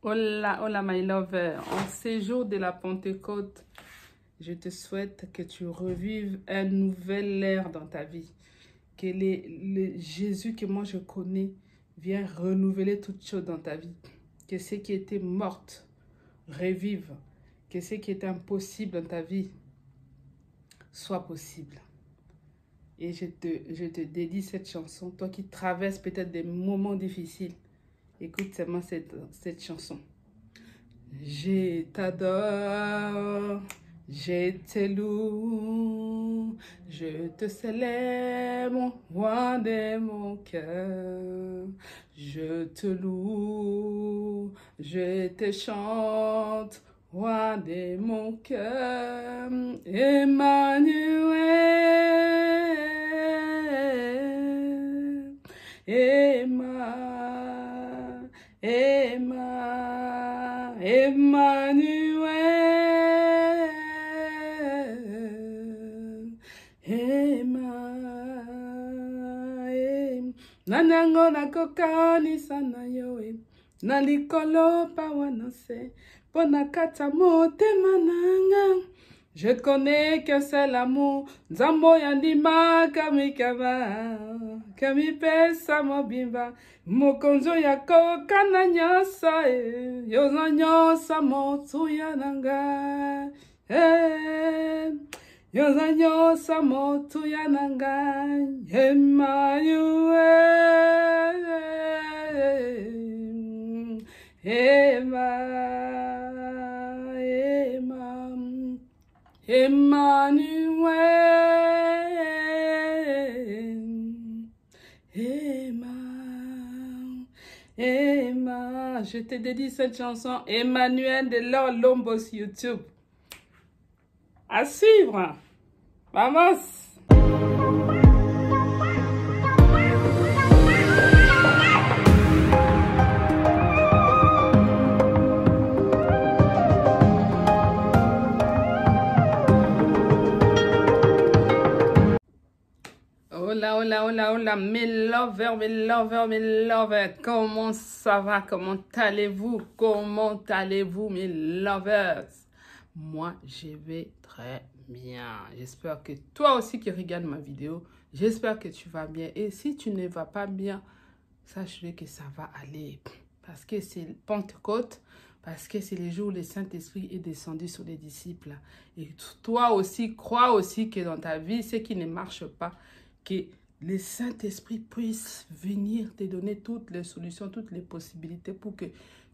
Hola, hola, my lover. En ces jours de la Pentecôte, je te souhaite que tu revives un nouvel ère dans ta vie. Que le Jésus que moi je connais vienne renouveler toutes choses dans ta vie. Que ce qui était mort revive. Que ce qui était impossible dans ta vie soit possible. Et je te dédie cette chanson. Toi qui traverses peut-être des moments difficiles, écoute seulement cette chanson. Je t'adore, je te loue, je te célèbre, roi de mon cœur. Je te loue, je te chante, roi de mon cœur. Emmanuel, Nanango na kokani sana yoe, na likolo pa wanose, pona kata motema nanga. Je connais que c'est l'amour, Nzambo yandima kamikaba, kamipesa mobimba, mokonzo yako kana nyosa, yoza nyosa motu yananga, yoza nyosa motu yananga, Emmanuel, je te dédie cette chanson, Emmanuel de Laure Lombos YouTube. À suivre. Vamos. Hola, hola, hola, hola, mes lovers, mes lovers, mes lovers. Comment ça va? Comment allez-vous? Comment allez-vous, mes lovers? Moi, je vais très bien. J'espère que toi aussi qui regardes ma vidéo, j'espère que tu vas bien. Et si tu ne vas pas bien, sache-le que ça va aller. Parce que c'est Pentecôte, parce que c'est le jour où le Saint-Esprit est descendu sur les disciples. Et toi aussi, crois aussi que dans ta vie, ce qui ne marche pas, que le Saint-Esprit puisse venir te donner toutes les solutions, toutes les possibilités pour que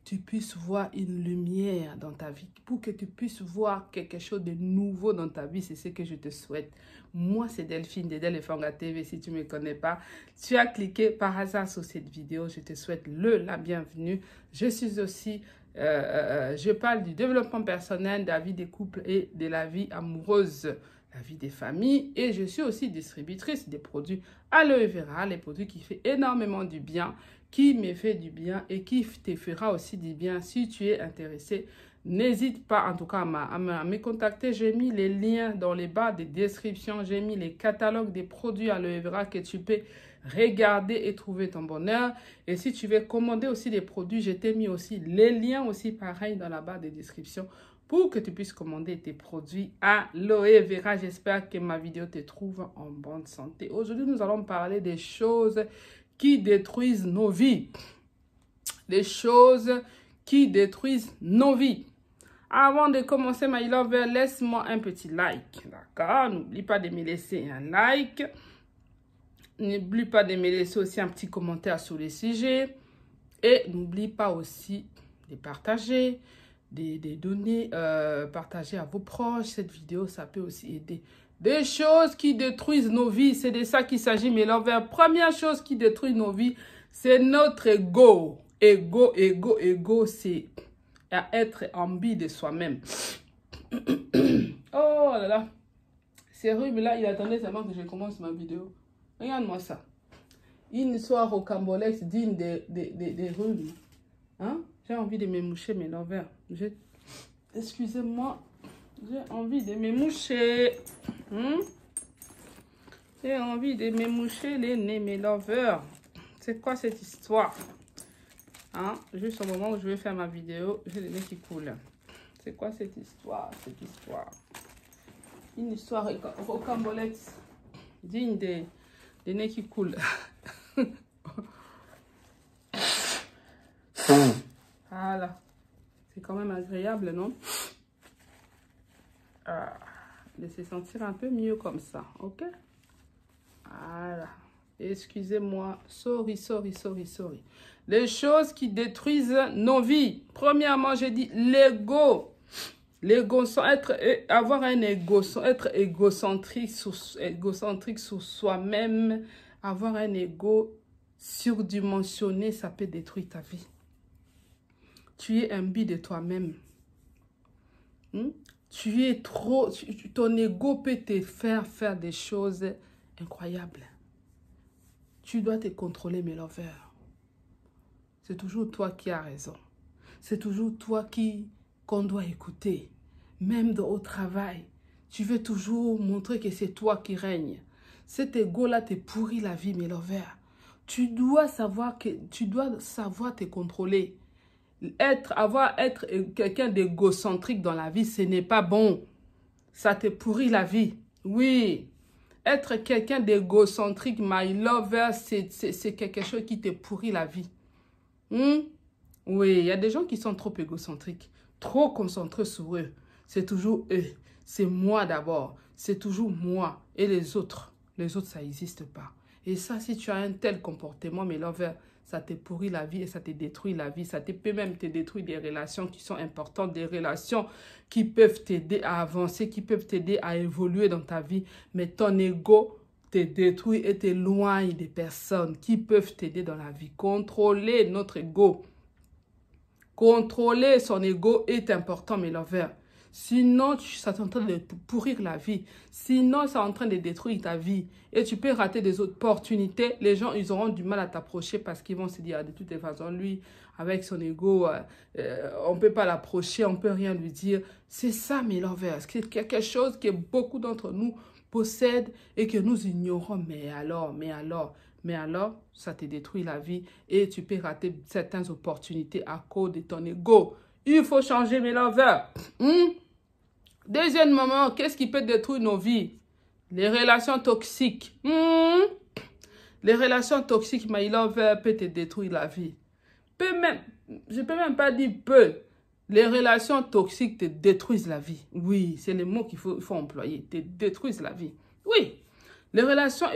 tu puisses voir une lumière dans ta vie, pour que tu puisses voir quelque chose de nouveau dans ta vie. C'est ce que je te souhaite. Moi, c'est Delphine de Delefanga TV. Si tu ne me connais pas, tu as cliqué par hasard sur cette vidéo. Je te souhaite la bienvenue. Je suis aussi, je parle du développement personnel, de la vie des couples et de la vie amoureuse, la vie des familles, et je suis aussi distributrice des produits aloe vera, les produits qui font énormément du bien, qui me fait du bien et qui te fera aussi du bien. Si tu es intéressé, n'hésite pas en tout cas à me contacter. J'ai mis les liens dans les bas des descriptions, j'ai mis les catalogues des produits aloe vera que tu peux regarder et trouver ton bonheur. Et si tu veux commander aussi des produits, je t'ai mis aussi les liens aussi pareil dans la barre des descriptions pour que tu puisses commander tes produits aloe vera. J'espère que ma vidéo te trouve en bonne santé. Aujourd'hui, nous allons parler des choses qui détruisent nos vies. Des choses qui détruisent nos vies. Avant de commencer, my lover, laisse-moi un petit like. D'accord? N'oublie pas de me laisser un like. N'oublie pas de me laisser aussi un petit commentaire sur le sujet. Et n'oublie pas aussi de partager, de donner, partager à vos proches cette vidéo. Ça peut aussi aider. Des choses qui détruisent nos vies, c'est de ça qu'il s'agit, mes lovers. Première chose qui détruit nos vies, c'est notre ego. Ego, c'est être envie de soi-même. Oh là là. C'est rude, mais là, il attendait seulement que je commence ma vidéo. Regarde-moi ça. Une histoire rocambolesque digne des rhumes. Hein? J'ai envie de me moucher, mes lovers. Excusez-moi. J'ai envie de me moucher. J'ai envie de me moucher les nez, mes lovers. C'est quoi cette histoire? Hein? Juste au moment où je vais faire ma vidéo, j'ai le nez qui coule. C'est quoi cette histoire? Une histoire rocambolesque, digne des nez qui coulent. Voilà. C'est quand même agréable, non? De se sentir un peu mieux comme ça, ok? Voilà. Excusez-moi. Sorry. Les choses qui détruisent nos vies. Premièrement, j'ai dit l'ego. L'ego, sans avoir un ego, sans être égocentrique sur soi-même, avoir un ego surdimensionné, ça peut détruire ta vie. Tu es imbu de toi-même. Tu es trop... ton ego peut te faire des choses incroyables. Tu dois te contrôler, mes lovers. C'est toujours toi qui as raison. C'est toujours toi qu'on doit écouter. Même au travail, tu veux toujours montrer que c'est toi qui règne. Cet ego-là te pourrit la vie, mes lovers. Tu dois savoir te contrôler. Être quelqu'un d'égocentrique dans la vie, ce n'est pas bon. Ça te pourrit la vie. Oui. Être quelqu'un d'égocentrique, my lover, c'est quelque chose qui te pourrit la vie. Oui, il y a des gens qui sont trop égocentriques, trop concentrés sur eux. C'est toujours eux. C'est moi d'abord. C'est toujours moi. Et les autres, ça n'existe pas. Et ça, si tu as un tel comportement, mes lovers, ça te pourrit la vie et ça te détruit la vie. Ça peut même te détruire des relations qui sont importantes, des relations qui peuvent t'aider à avancer, qui peuvent t'aider à évoluer dans ta vie. Mais ton ego te détruit et t'éloigne des personnes qui peuvent t'aider dans la vie. Contrôler notre ego. Contrôler son ego est important, mes lovers. Sinon, ça est en train de pourrir la vie. Sinon, ça est en train de détruire ta vie. Et tu peux rater des opportunités. Les gens, ils auront du mal à t'approcher parce qu'ils vont se dire, de toutes les façons, lui, avec son ego, on ne peut pas l'approcher, on ne peut rien lui dire. C'est ça, mes lovers. C'est quelque chose que beaucoup d'entre nous possèdent et que nous ignorons. Mais alors, ça te détruit la vie et tu peux rater certaines opportunités à cause de ton ego. Il faut changer, mes lovers. Deuxième moment, qu'est-ce qui peut détruire nos vies? Les relations toxiques. Les relations toxiques, my lover, peut te détruire la vie. Je peux même pas dire peu. Les relations toxiques te détruisent la vie. Oui, c'est le mot qu'il faut employer. Te détruisent la vie. Oui. Les relations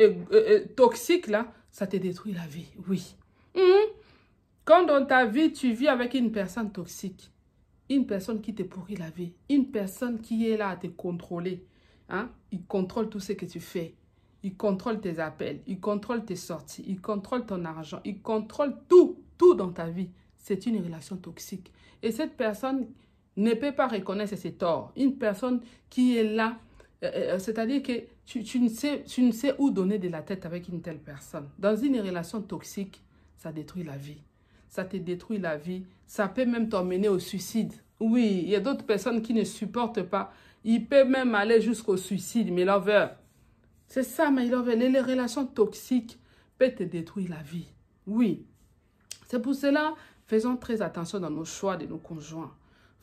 toxiques, là, ça te détruit la vie. Oui. Quand dans ta vie, tu vis avec une personne toxique, une personne qui te pourrit la vie, une personne qui est là à te contrôler, il contrôle tout ce que tu fais. Il contrôle tes appels, il contrôle tes sorties, il contrôle ton argent, il contrôle tout dans ta vie. C'est une relation toxique. Et cette personne ne peut pas reconnaître ses torts. Une personne qui est là, c'est-à-dire que tu ne sais où donner de la tête avec une telle personne. Dans une relation toxique, ça détruit la vie. Ça te détruit la vie. Ça peut même t'emmener au suicide. Oui, il y a d'autres personnes qui ne supportent pas. Ils peuvent même aller jusqu'au suicide, mes lovers. C'est ça, mes lovers. Les relations toxiques peuvent te détruire la vie. Oui. C'est pour cela, faisons très attention dans nos choix de nos conjoints.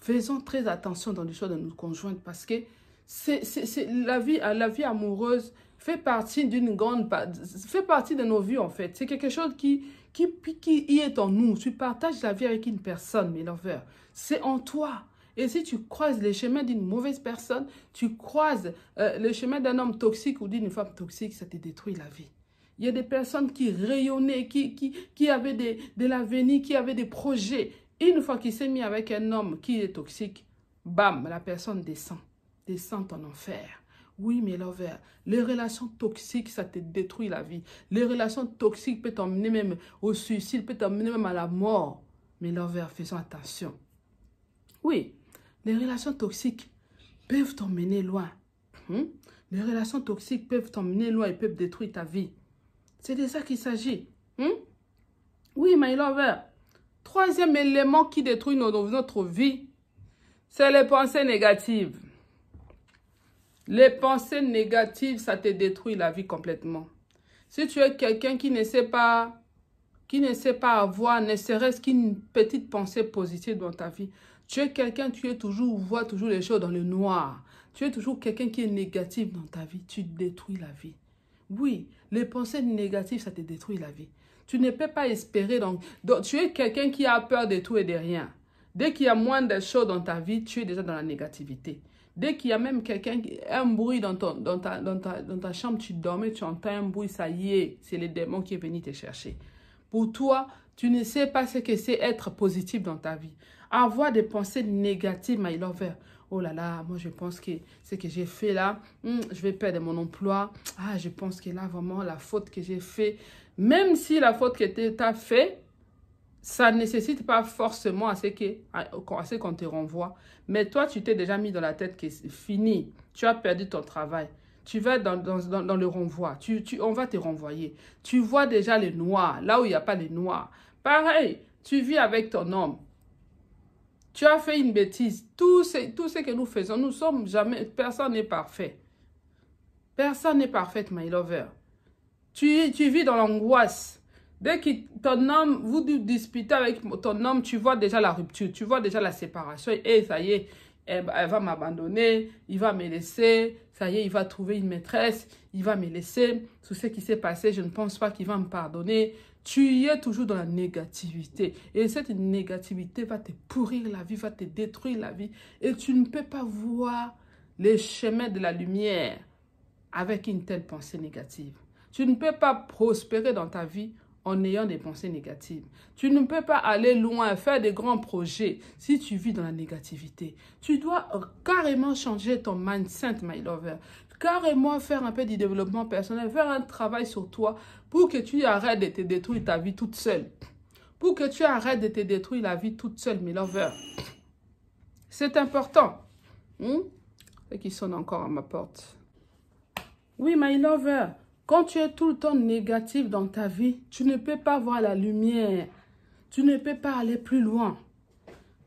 Faisons très attention dans les choix de nos conjointes parce que la vie amoureuse fait partie fait partie de nos vies en fait. C'est quelque chose qui est en nous. Tu partages la vie avec une personne, mes lovers. C'est en toi. Et si tu croises les chemins d'une mauvaise personne, tu croises le chemin d'un homme toxique ou d'une femme toxique, ça te détruit la vie. Il y a des personnes qui rayonnaient, qui avaient de l'avenir, qui avaient des projets. Une fois qu'il s'est mis avec un homme qui est toxique, bam, la personne descend en enfer. Oui, mes lovers, les relations toxiques, ça te détruit la vie. Les relations toxiques peuvent t'emmener même au suicide, peuvent t'emmener même à la mort. Mes lovers, faisons attention. Oui, les relations toxiques peuvent t'emmener loin. Les relations toxiques peuvent t'emmener loin et peuvent détruire ta vie. C'est de ça qu'il s'agit. Oui, my lover. Troisième élément qui détruit notre vie, c'est les pensées négatives. Les pensées négatives, ça te détruit la vie complètement. Si tu es quelqu'un qui ne sait pas qui ne sait pas avoir ne serait-ce qu'une petite pensée positive dans ta vie. Tu es quelqu'un, vois toujours les choses dans le noir. Tu es toujours quelqu'un qui est négatif dans ta vie. Tu détruis la vie. Oui, les pensées négatives, ça te détruit la vie. Tu ne peux pas espérer. Donc tu es quelqu'un qui a peur de tout et de rien. Dès qu'il y a moins de choses dans ta vie, tu es déjà dans la négativité. Dès qu'il y a même un bruit dans ta chambre, tu dormais, tu entends un bruit, ça y est, c'est le démon qui est venu te chercher. Pour toi, tu ne sais pas ce que c'est être positif dans ta vie. Avoir des pensées négatives, my lover. Oh là là, moi je pense que ce que j'ai fait là, je vais perdre mon emploi. Ah, je pense que là, vraiment, la faute que j'ai fait, même si la faute que tu as fait, ça ne nécessite pas forcément à ce qu'on te renvoie. Mais toi, tu t'es déjà mis dans la tête que c'est fini. Tu as perdu ton travail. Tu vas dans le renvoi. On va te renvoyer. Tu vois déjà les noirs, là où il n'y a pas les noirs. Pareil, tu vis avec ton homme. Tu as fait une bêtise. Tout ce que nous faisons, nous sommes jamais... Personne n'est parfait. Personne n'est parfait, my lover. Tu vis dans l'angoisse. Dès que ton homme, vous disputez avec ton homme, tu vois déjà la rupture, tu vois déjà la séparation. Et ça y est, elle va m'abandonner, il va me laisser. Ça y est, il va trouver une maîtresse, il va me laisser. Tout ce qui s'est passé, je ne pense pas qu'il va me pardonner. Tu es toujours dans la négativité. Et cette négativité va te pourrir la vie, va te détruire la vie. Et tu ne peux pas voir les chemins de la lumière avec une telle pensée négative. Tu ne peux pas prospérer dans ta vie en ayant des pensées négatives. Tu ne peux pas aller loin, faire des grands projets si tu vis dans la négativité. Tu dois carrément changer ton mindset, my lover. Carrément faire un peu de développement personnel, faire un travail sur toi pour que tu arrêtes de te détruire ta vie toute seule. Pour que tu arrêtes de te détruire la vie toute seule, my lover. C'est important. Et qui sonne encore à ma porte. Oui, my lover. Quand tu es tout le temps négatif dans ta vie, tu ne peux pas voir la lumière. Tu ne peux pas aller plus loin.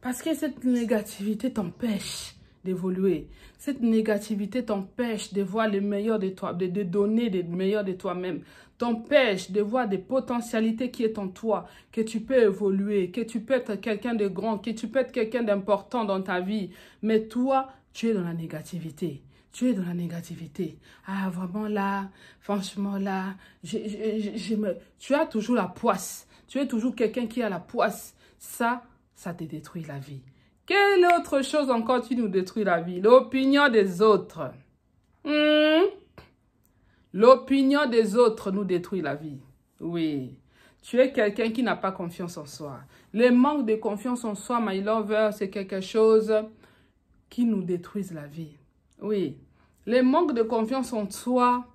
Parce que cette négativité t'empêche d'évoluer. Cette négativité t'empêche de voir le meilleur de toi, de donner le meilleur de toi-même. T'empêche de voir des potentialités qui sont en toi, que tu peux évoluer, que tu peux être quelqu'un de grand, que tu peux être quelqu'un d'important dans ta vie. Mais toi, tu es dans la négativité. Tu es dans la négativité. Ah, vraiment là, franchement là, tu as toujours la poisse. Tu es toujours quelqu'un qui a la poisse. Ça te détruit la vie. Quelle autre chose encore qui nous détruit la vie? L'opinion des autres. L'opinion des autres nous détruit la vie. Oui. Tu es quelqu'un qui n'a pas confiance en soi. Le manque de confiance en soi, my lover, c'est quelque chose qui nous détruit la vie. Oui. Le manque de confiance en soi,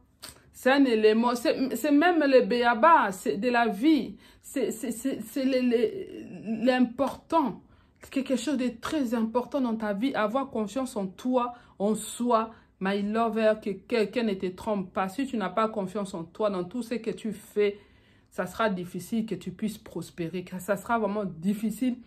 c'est un élément, c'est même le béaba, c'est de la vie. C'est l'important. Quelque chose de très important dans ta vie, avoir confiance en toi, en soi, my lover, que quelqu'un ne te trompe pas. Si tu n'as pas confiance en toi, dans tout ce que tu fais, ça sera difficile que tu puisses prospérer, ça sera vraiment difficile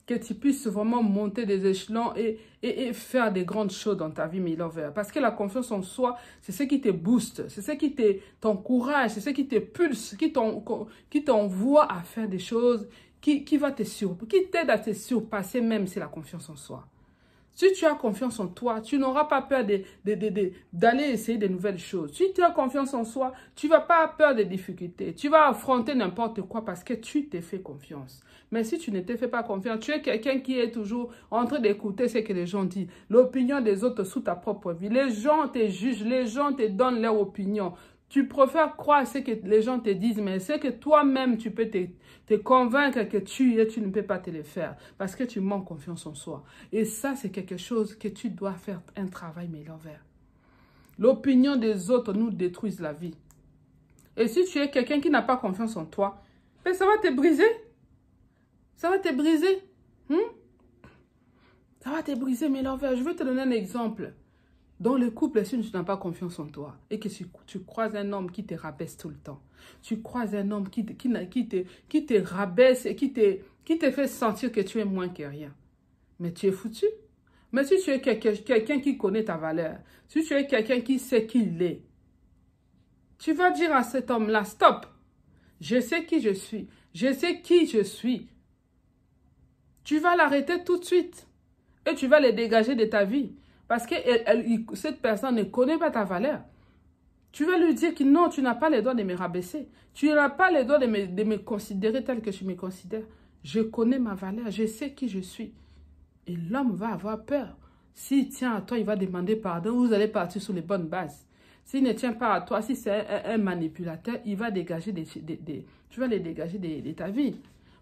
que tu puisses vraiment monter des échelons et faire des grandes choses dans ta vie, my lover. Parce que la confiance en soi, c'est ce qui te booste, c'est ce qui t'encourage, c'est ce qui te pulse, qui t'envoie à faire des choses, qui t'aide à te surpasser même, c'est la confiance en soi. Si tu as confiance en toi, tu n'auras pas peur d'aller essayer de nouvelles choses. Si tu as confiance en soi, tu ne vas pas avoir peur des difficultés. Tu vas affronter n'importe quoi parce que tu t'es fait confiance. Mais si tu ne te fais pas confiance, tu es quelqu'un qui est toujours en train d'écouter ce que les gens disent. L'opinion des autres sous ta propre vie. Les gens te jugent, les gens te donnent leur opinion. Tu préfères croire ce que les gens te disent, mais c'est que toi-même, tu peux te convaincre que tu ne peux pas te le faire parce que tu manques confiance en soi. Et ça, c'est quelque chose que tu dois faire un travail, my lover. L'opinion des autres nous détruit la vie. Et si tu es quelqu'un qui n'a pas confiance en toi, ben ça va te briser. Ça va te briser. Ça va te briser, my lover. Je vais te donner un exemple. Dans le couple, si tu n'as pas confiance en toi et que tu croises un homme qui te rabaisse tout le temps, tu croises un homme qui te rabaisse et qui te fait sentir que tu es moins que rien, mais tu es foutu. Mais si tu es quelqu'un qui connaît ta valeur, si tu es quelqu'un qui sait qui il est, tu vas dire à cet homme-là, stop, je sais qui je suis, Je sais qui je suis. Tu vas l'arrêter tout de suite. Et tu vas le dégager de ta vie. Parce que cette personne ne connaît pas ta valeur. Tu vas lui dire que non, tu n'as pas le droit de me rabaisser. Tu n'as pas le droit de me considérer tel que je me considère. Je connais ma valeur, je sais qui je suis. Et l'homme va avoir peur. S'il tient à toi, il va demander pardon. Vous allez partir sur les bonnes bases. S'il ne tient pas à toi, si c'est un manipulateur, il va dégager tu vas les dégager de ta vie.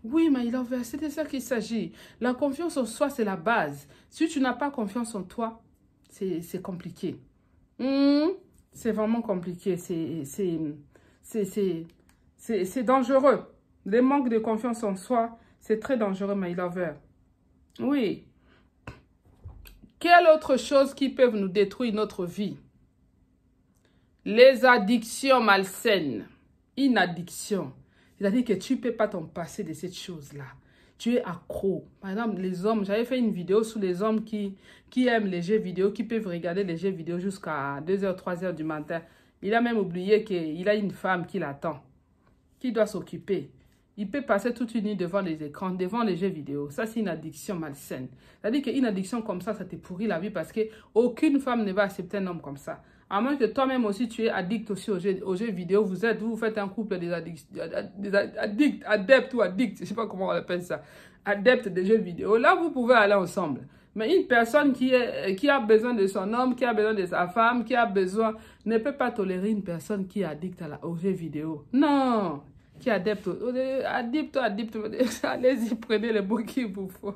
Oui, my lover, c'est de ça qu'il s'agit. La confiance en soi, c'est la base. Si tu n'as pas confiance en toi, c'est compliqué. C'est vraiment compliqué. C'est dangereux. Le manque de confiance en soi, c'est très dangereux, my lover. Oui. Quelle autre chose qui peut nous détruire notre vie? Les addictions malsaines. Une addiction. C'est-à-dire que tu ne peux pas t'en passer de cette chose-là. Tu es accro. Par exemple, les hommes, j'avais fait une vidéo sur les hommes qui aiment les jeux vidéo, qui peuvent regarder les jeux vidéo jusqu'à 2h, 3h du matin. Il a même oublié qu'il a une femme qui l'attend, qui doit s'occuper. Il peut passer toute une nuit devant les écrans, devant les jeux vidéo. Ça, c'est une addiction malsaine. C'est-à-dire qu'une addiction comme ça te pourrit la vie parce qu'aucune femme ne va accepter un homme comme ça. À moins que toi-même aussi, tu es addict aussi aux jeux vidéo. Vous faites un couple des addicts, adeptes ou addicts. Je ne sais pas comment on appelle ça. Adeptes des jeux vidéo. Là, vous pouvez aller ensemble. Mais une personne qui a besoin de son homme, qui a besoin de sa femme, ne peut pas tolérer une personne qui est addict aux jeux vidéo. Non. Qui est adepte. Addict. Allez-y, prenez le mot qu'il vous faut.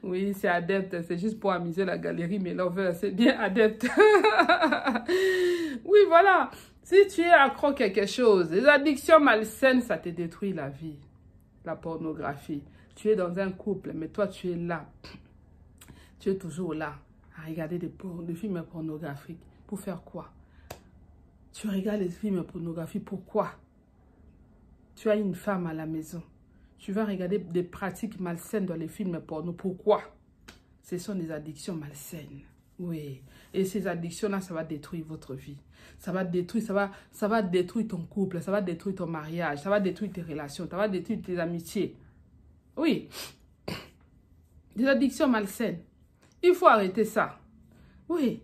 Oui, c'est adepte. C'est juste pour amuser la galerie, mais lover, c'est bien adepte. Oui, voilà. Si tu es accro à quelque chose, les addictions malsaines, ça te détruit la vie. La pornographie. Tu es dans un couple, mais toi, tu es là. Tu es toujours là à regarder des films pornographiques. Pour faire quoi? Tu regardes les films pornographiques, pourquoi? Tu as une femme à la maison. Tu vas regarder des pratiques malsaines dans les films porno. Pourquoi? Ce sont des addictions malsaines. Oui. Et ces addictions-là, ça va détruire votre vie. Ça va détruire ton couple. Ça va détruire ton mariage. Ça va détruire tes relations. Ça va détruire tes amitiés. Oui. Des addictions malsaines. Il faut arrêter ça. Oui.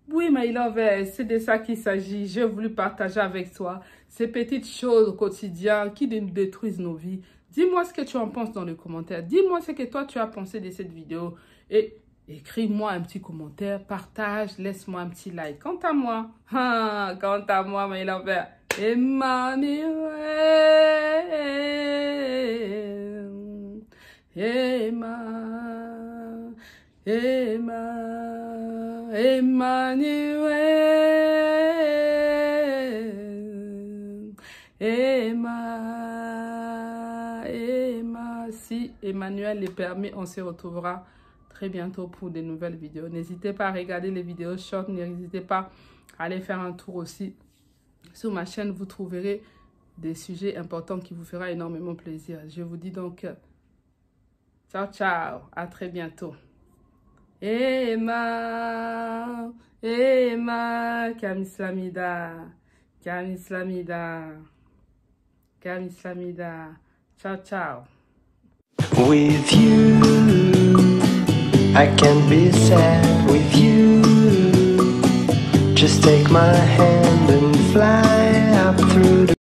Oui, my love, c'est de ça qu'il s'agit. J'ai voulu partager avec toi ces petites choses au quotidien qui nous détruisent nos vies. Dis-moi ce que tu en penses dans les commentaires. Dis-moi ce que toi, tu as pensé de cette vidéo. Et écris-moi un petit commentaire, partage, laisse-moi un petit like. Quant à moi, my love, si Emmanuel le permet, on se retrouvera très bientôt pour de nouvelles vidéos. N'hésitez pas à regarder les vidéos short, n'hésitez pas à aller faire un tour aussi sur ma chaîne. Vous trouverez des sujets importants qui vous feront énormément plaisir. Je vous dis donc ciao, ciao, à très bientôt. Emma, Kamislamida, ciao, ciao. With you, I can be sad with you. Just take my hand and fly up through the